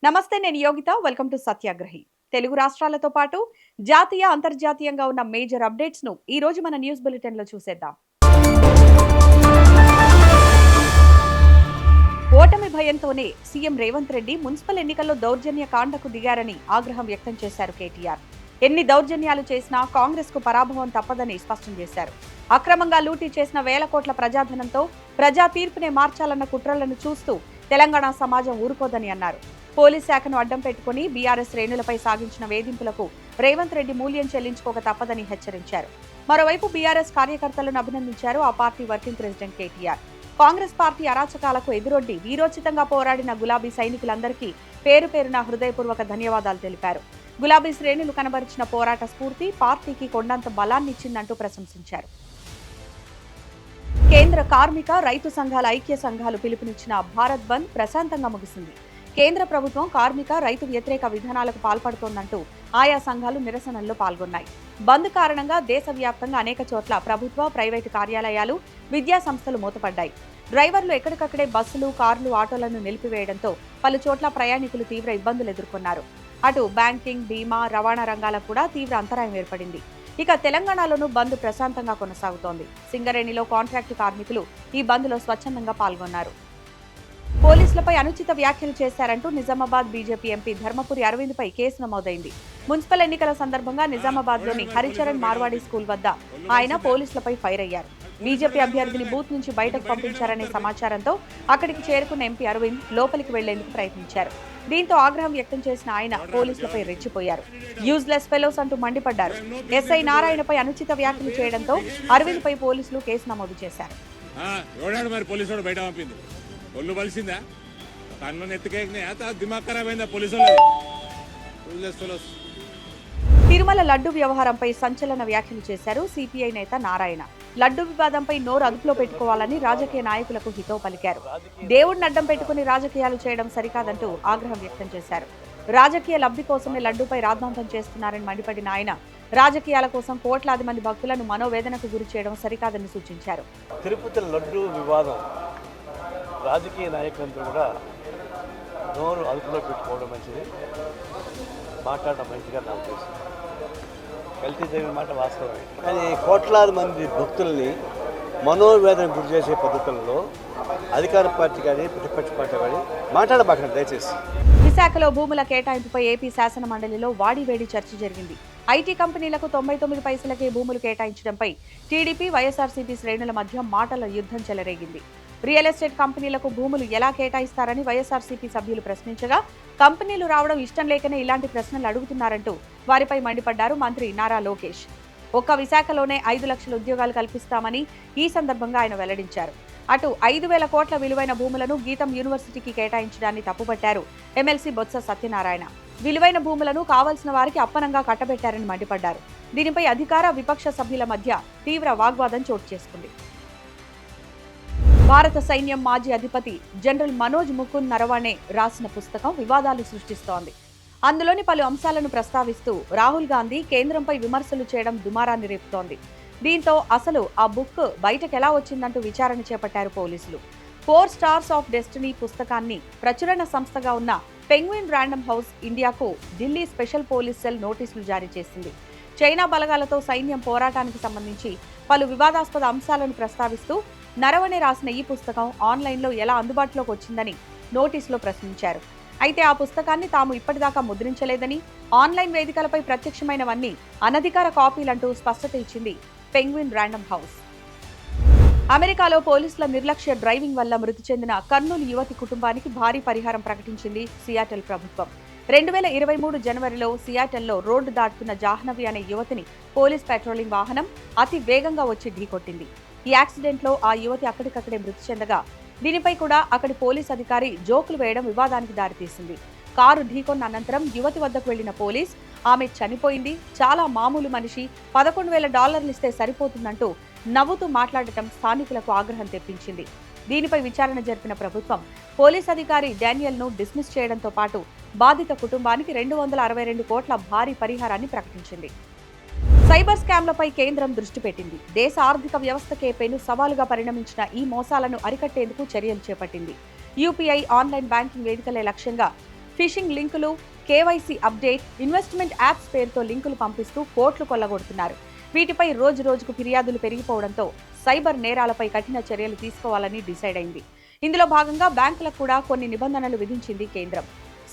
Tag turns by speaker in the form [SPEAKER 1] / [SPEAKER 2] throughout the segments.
[SPEAKER 1] నమస్తే, నేను Yogita. Welcome to సత్యాగ్రహి. Telugu రాష్ట్రాలతో పాటు జాతీయ అంతర్జాతీయంగా ఉన్న మేజర్ అప్డేట్స్ ను ఈ రోజు మన న్యూస్ బులెటిన్ లో చూసేద్దాం. ఓటమి భయంతోనే సీఎం రేవంత్ రెడ్డి మున్సిపల్ ఎన్నికల్లో దౌర్జన్య కాండకు దిగారని ఆగ్రహం వ్యక్తం చేశారు కేటీఆర్. ఎన్ని దౌర్జన్యాలు చేసినా కాంగ్రెస్ కు పరాభవం తప్పదని స్పష్టం చేశారు. అక్రమంగా లూటీ చేసిన వేల కోట్ల ప్రజాధనంతో ప్రజా తీర్పునే మార్చాలన్న కుట్రలను చూస్తూ తెలంగాణ సమాజం ఊరుకోదని అన్నారు. పోలీస్ శాఖను అడ్డం పెట్టుకుని బీఆర్ఎస్ శ్రేణులపై సాగించిన వేధింపులకు రేవంత్ రెడ్డి మూల్యం చెల్లించుకోక తప్పదని హెచ్చరించారు. మరోవైపు బీఆర్ఎస్ కార్యకర్తలను అభినందించారు ఆ party working president KTR. Congress party అరాచకాలకు ఎదురొడ్డి వీరోచితంగా పోరాడిన గులాబీ సైనికులందరికీ పేరు పేరున హృదయపూర్వక ధన్యవాదాలు తెలిపారు. గులాబీ శ్రేణులు కనబరిచిన పోరాట స్ఫూర్తి పార్టీకి కొండంత బలాన్నిచ్చిందంటూ ప్రశంసించారు. కేంద్ర కార్మిక రైతు సంఘాల ఐక్య సంఘాలు పిలుపునిచ్చిన భారత్ బంద్ ప్రశాంతంగా ముగిసింది. కేంద్ర ప్రభుత్వం కార్మిక రైతు వ్యతిరేక విధానాలకు పాల్పడుతోందంటూ ఆయా సంఘాలు నిరసనల్లో పాల్గొన్నాయి. బంద్ కారణంగా దేశవ్యాప్తంగా అనేక చోట్ల ప్రభుత్వ, ప్రైవేటు కార్యాలయాలు, విద్యా సంస్థలు మూతపడ్డాయి. డ్రైవర్లు ఎక్కడికక్కడే బస్సులు, కార్లు, ఆటోలను నిలిపివేయడంతో పలు చోట్ల ప్రయాణికులు తీవ్ర ఇబ్బందులు ఎదుర్కొన్నారు. అటు బ్యాంకింగ్, బీమా, రవాణా రంగాలకు కూడా తీవ్ర అంతరాయం ఏర్పడింది. ఇక తెలంగాణలోనూ బంద్ ప్రశాంతంగా కొనసాగుతోంది. సింగరేణిలో కాంట్రాక్టు కార్మికులు ఈ బంద్లో స్వచ్ఛందంగా పాల్గొన్నారు. పోలీసులపై అనుచిత వ్యాఖ్యలు చేశారంటూ నిజామాబాద్ బీజేపీ ఎంపీ ధర్మపురి అరవింద్ పై కేసు నమోదైంది. మున్సిపల్ ఎన్నికల సందర్భంగా నిజామాబాద్ లోని హరిచరణ్ మార్వాడి స్కూల్ వద్ద ఆయన పోలీసులపై ఫైర్ అయ్యారు. బీజేపీ అభ్యర్థిని బూత్ నుంచి బయటకు పంపించారనే సమాచారంతో అక్కడికి చేరుకున్న ఎంపీ అరవింద్ లోపలికి వెళ్లేందుకు ప్రయత్నించారు. దీంతో ఆగ్రహం వ్యక్తం చేసిన ఆయన పోలీసులపై రెచ్చిపోయారు. యూజ్లెస్ ఫెలోస్ అంటూ మండిపడ్డారు. ఎస్ఐ నారాయణపై అనుచిత వ్యాఖ్యలు చేయడంతో అరవింద్ పై పోలీసులు కేసు నమోదు చేశారు.
[SPEAKER 2] ఒళ్ళు బలిసిందా కన్ను నెత్తికేకినా దిమాగ్ ఖరాబ్ అయిందా పోలీసు.
[SPEAKER 1] తిరుమల లడ్డు వ్యవహారంపై సంచలన వ్యాఖ్యలు చేశారు సిపిఐ నేత నారాయణ. లడ్డు వివాదంపై నోరు అదుపులో పెట్టుకోవాలని రాజకీయ నాయకులకు హితవు పలికారు. దేవుడిని అడ్డం పెట్టుకుని రాజకీయాలు చేయడం సరికాదంటూ ఆగ్రహం వ్యక్తం చేశారు. రాజకీయ లబ్ధి కోసమే లడ్డూపై రాద్ధాంతం చేస్తున్నారని మండిపడిన ఆయన రాజకీయాల కోసం కోట్లాది మంది భక్తులను మనోవేదనకు గురి చేయడం సరికాదని సూచించారు.
[SPEAKER 3] తిరుపతి లడ్డు వివాదం రాజకీయ నాయకులందరూ కూడా నోరు అదుపులో పెట్టుకోవడం మంచిది, మాట్లాడడం మంచిగా నాకు తెలుసు. కల్తీ జరిగిన మాట వాస్తవమే, కానీ కోట్లాది మంది భక్తుల్ని మనోవేదన గురి చేసే పద్ధతుల్లో అధికార పార్టీ కానీ ప్రతిపక్ష పార్టీ కానీ మాట్లాడబాకండి దయచేసి.
[SPEAKER 1] విశాఖలో భూముల కేటాయింపుపై ఏపీ శాసన మండలిలో వాడివేడి చర్చ జరిగింది. ఐటీ కంపెనీలకు 99 పైసలకే భూములు కేటాయించడంపై టీడీపీ, వైఎస్ఆర్సీపీ శ్రేణుల మధ్య మాటల యుద్ధం చెలరేగింది. రియల్ ఎస్టేట్ కంపెనీలకు భూములు ఎలా కేటాయిస్తారని వైఎస్ఆర్సీపీ సభ్యులు ప్రశ్నించగా, కంపెనీలు రావడం ఇష్టం లేకనే ఇలాంటి ప్రశ్నలు అడుగుతున్నారంటూ వారిపై మండిపడ్డారు మంత్రి నారా లోకేష్. ఒక్క విశాఖలోనే 5 లక్షల ఉద్యోగాలు కల్పిస్తామని ఈ సందర్భంగా ఆయన వెల్లడించారు. అటు 5,000 కోట్ల విలువైన భూములను గీతం యూనివర్సిటీకి కేటాయించడాన్ని తప్పుపట్టారు ఎమ్మెల్సీ బొత్స సత్యనారాయణ. విలువైన భూములను కావాల్సిన వారికి అప్పనంగా కట్టబెట్టారని మండిపడ్డారు. దీనిపై అధికార, విపక్ష సభ్యుల మధ్య తీవ్ర వాగ్వాదం చోటు చేసుకుంది. భారత సైన్యం మాజీ అధిపతి జనరల్ మనోజ్ ముకుంద్ నరవణే రాసిన పుస్తకం వివాదాలు సృష్టిస్తోంది. అందులోని పలు అంశాలను ప్రస్తావిస్తూ రాహుల్ గాంధీ కేంద్రంపై విమర్శలు చేయడం దుమారాన్ని రేపుతోంది. దీంతో అసలు ఆ బుక్ బయటకెలా వచ్చిందంటూ విచారణ చేపట్టారు పోలీసులు. 4 స్టార్స్ ఆఫ్ డెస్టినీ పుస్తకాన్ని ప్రచురణ సంస్థగా ఉన్న పెంగ్విన్ రాండమ్ హౌస్ ఇండియాకు ఢిల్లీ స్పెషల్ పోలీస్ సెల్ నోటీసులు జారీ చేసింది. చైనా బలగాలతో సైన్యం పోరాటానికి సంబంధించి పలు వివాదాస్పద అంశాలను ప్రస్తావిస్తూ నరవణే రాసిన ఈ పుస్తకం ఆన్లైన్లో ఎలా అందుబాటులోకి వచ్చిందని నోటీసులో ప్రశ్నించారు. అయితే ఆ పుస్తకాన్ని తాము ఇప్పటిదాకా ముద్రించలేదని, ఆన్లైన్ వేదికలపై ప్రత్యక్షమైనవన్నీ అనధికార కాపీలంటూ స్పష్టత ఇచ్చింది పెంగ్విన్ రాండమ్ హౌస్. అమెరికాలో పోలీసుల నిర్లక్ష్య డ్రైవింగ్ వల్ల మృతి చెందిన కర్నూలు యువతి కుటుంబానికి భారీ పరిహారం ప్రకటించింది సియాటెల్ ప్రభుత్వం. 2023 జనవరిలో సియాటెల్లో రోడ్డు దాటుతున్న జాహ్నవి అనే యువతిని పోలీస్ పెట్రోలింగ్ వాహనం అతి వేగంగా వచ్చి ఢీకొట్టింది. ఈ యాక్సిడెంట్లో ఆ యువతి అక్కడికక్కడే మృతి చెందగా, దీనిపై కూడా అక్కడి పోలీస్ అధికారి జోకులు వేయడం వివాదానికి దారితీసింది. కారు ఢీకొన్న అనంతరం యువతి వద్దకు వెళ్లిన పోలీస్ ఆమె చనిపోయింది, చాలా మామూలు మనిషి, $11,000 ఇస్తే సరిపోతుందంటూ నవ్వుతూ మాట్లాడటం స్థానికులకు ఆగ్రహం తెప్పించింది. దీనిపై విచారణ జరిపిన ప్రభుత్వం పోలీస్ అధికారి డానియల్ను డిస్మిస్ చేయడంతో పాటు బాధిత కుటుంబానికి 262 కోట్ల భారీ పరిహారాన్ని ప్రకటించింది. సైబర్ స్కామ్లపై కేంద్రం దృష్టి పెట్టింది. దేశ ఆర్థిక వ్యవస్థకే పెను సవాలుగా పరిణమించిన ఈ మోసాలను అరికట్టేందుకు చర్యలు చేపట్టింది. యూపీఐ, ఆన్లైన్ బ్యాంకింగ్ వేదికలే లక్ష్యంగా ఫిషింగ్ లింకులు, కేవైసీ అప్డేట్, ఇన్వెస్ట్మెంట్ యాప్స్ పేరుతో లింకులు పంపిస్తూ కోట్లు కొల్లగొడుతున్నారు. వీటిపై రోజుకు ఫిర్యాదులు పెరిగిపోవడంతో సైబర్ నేరాలపై కఠిన చర్యలు తీసుకోవాలని డిసైడ్ అయింది. ఇందులో భాగంగా బ్యాంకులకు కూడా కొన్ని నిబంధనలు విధించింది కేంద్రం.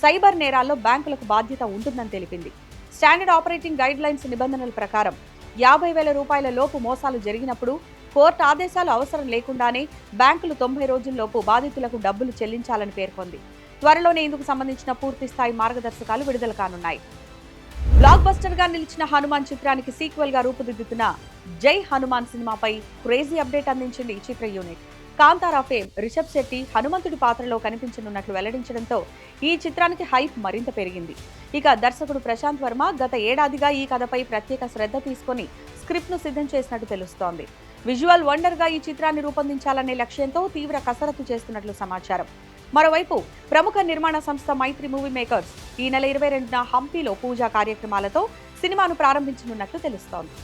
[SPEAKER 1] సైబర్ నేరాల్లో బ్యాంకులకు బాధ్యత ఉంటుందని తెలిపింది. స్టాండర్డ్ ఆపరేటింగ్ గైడ్ లైన్స్ నిబంధనల ప్రకారం 50,000 రూపాయల లోపు మోసాలు జరిగినప్పుడు కోర్టు ఆదేశాలు అవసరం లేకుండానే బ్యాంకులు 90 రోజుల్లోపు బాధితులకు డబ్బులు చెల్లించాలని పేర్కొంది. త్వరలోనే ఇందుకు సంబంధించిన పూర్తి స్థాయి మార్గదర్శకాలు విడుదల కానున్నాయి. బ్లాక్ బస్టర్ గా నిలిచిన హనుమాన్ చిత్రానికి సీక్వెల్ గా రూపుదిద్దుతున్న జై హనుమాన్ సినిమాపై క్రేజీ అప్డేట్ అందించింది ఈ చిత్ర యూనిట్. కాంతారా ఫేమ్ రిషబ్ శెట్టి హనుమంతుడి పాత్రలో కనిపించనున్నట్లు వెల్లడించడంతో ఈ చిత్రానికి హైప్ మరింత పెరిగింది. ఇక దర్శకుడు ప్రశాంత్ వర్మ గత ఏడాదిగా ఈ కథపై ప్రత్యేక శ్రద్ధ తీసుకుని స్క్రిప్ట్ ను సిద్ధం చేసినట్టు తెలుస్తోంది. విజువల్ వండర్ గా ఈ చిత్రాన్ని రూపొందించాలనే లక్ష్యంతో తీవ్ర కసరత్తు చేస్తున్నట్లు సమాచారం. మరోవైపు ప్రముఖ నిర్మాణ సంస్థ మైత్రి మూవీ మేకర్స్ ఈ నెల 22న హంపీలో పూజా కార్యక్రమాలతో సినిమాను ప్రారంభించనున్నట్లు తెలుస్తోంది.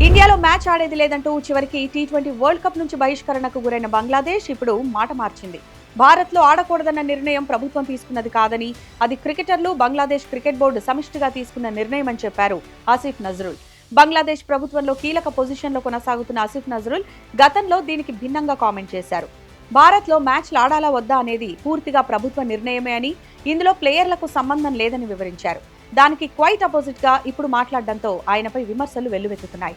[SPEAKER 1] ఇండియాలో మ్యాచ్ ఆడేది లేదంటూ చివరికి T20 వరల్డ్ కప్ నుంచి బహిష్కరణకు గురైన బంగ్లాదేశ్ ఇప్పుడు మాట మార్చింది. భారత్లో ఆడకూడదన్న నిర్ణయం ప్రభుత్వం తీసుకున్నది కాదని, అది క్రికెటర్లు, బంగ్లాదేశ్ క్రికెట్ బోర్డు సమిష్టిగా తీసుకున్న నిర్ణయం అని చెప్పారు ఆసిఫ్ నజ్రుల్. బంగ్లాదేశ్ ప్రభుత్వంలో కీలక పొజిషన్లో కొనసాగుతున్న ఆసిఫ్ నజ్రుల్ గతంలో దీనికి భిన్నంగా కామెంట్ చేశారు. భారత్లో మ్యాచ్లు ఆడాలా వద్దా అనేది పూర్తిగా ప్రభుత్వ నిర్ణయమే అని, ఇందులో ప్లేయర్లకు సంబంధం లేదని వివరించారు. దానికి క్వైట్ అపోజిట్ గా ఇప్పుడు మాట్లాడడంతో ఆయనపై విమర్శలు వెల్లువెత్తుతున్నాయి.